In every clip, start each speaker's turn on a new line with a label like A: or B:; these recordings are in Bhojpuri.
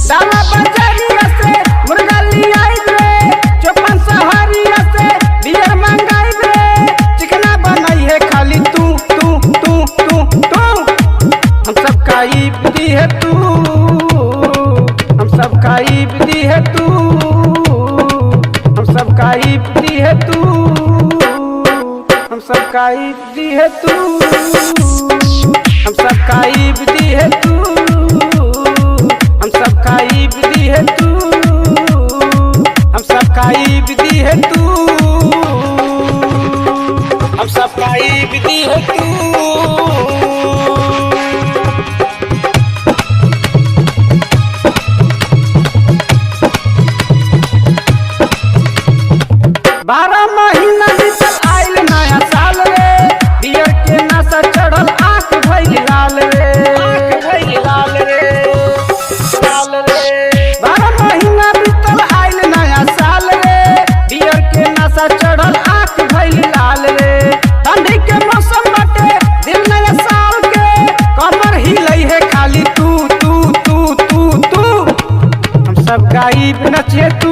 A: डाला बजरिया से मुर्गा लियाई रे, चौपन सहरिया से बियर मंगाई रे, चिकना बनाई है खाली तू तू तू तू तू। हम सबका ईब दी है तू, हम सबका ईब दी है तू, हम सबका ईब दी है तू, हम सबका ईब दी है तू, हम सबका ईब दी है तू, हम सबका ईब दी है तू, हम सबका ईब दी है तू, हम सबका ईब दी है तू। बारह महीना बीतल आइल नया साल रे, बियर के नशा चढ़ल आँख भइल लाल रे, आँख भइल लाल रे, लाल रे। 12 महीना बीतल आइल नया साल रे, बियर के नशा चढ़ल आँख भइल लाल रे। ठंडी के मौसम बाटे दिन नया साल के, कमर हिलई है खाली तू तू तू तू तू। हम सब गायब नचे तू,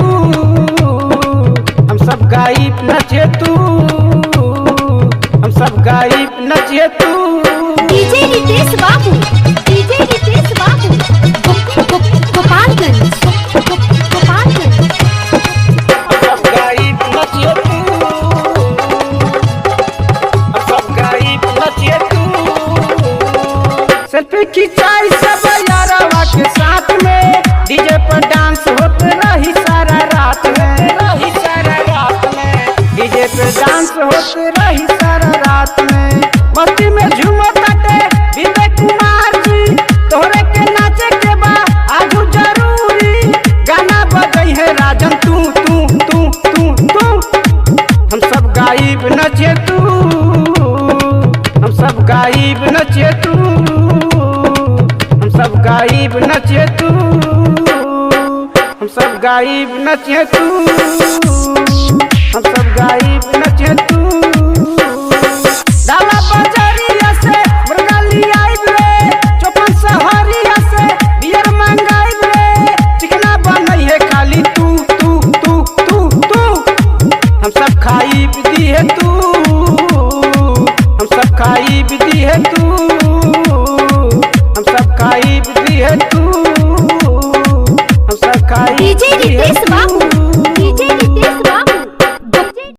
A: हम सब गायब नचे तू, हम सब गायब नचे तू।
B: डीजे रितेश बाबू, डीजे रितेश बाबू, गोपालगंज, गोपालगंज।
A: हम सब गायब नचे तू, हम सब गायब नचे तू। सेल्फी खिंचाई सब यारवा के साथ में, डीजे पर डांस होते रही सारा रात में, रही सारा रात में, डीजे पे डांस होते रही सारा रात में। मस्ती में झूमो काटे विवेक कुमार जी, तोहरे के नाचे के बा आजू जरूरी, गाना बजई है राजन तू तू तू तू तू। हम सब गायब नचे तू, हम सब गायब नचे तू, हम सब गायब नचे तू, हम सब गायब नचे तू, हम सब गायब नचे तू।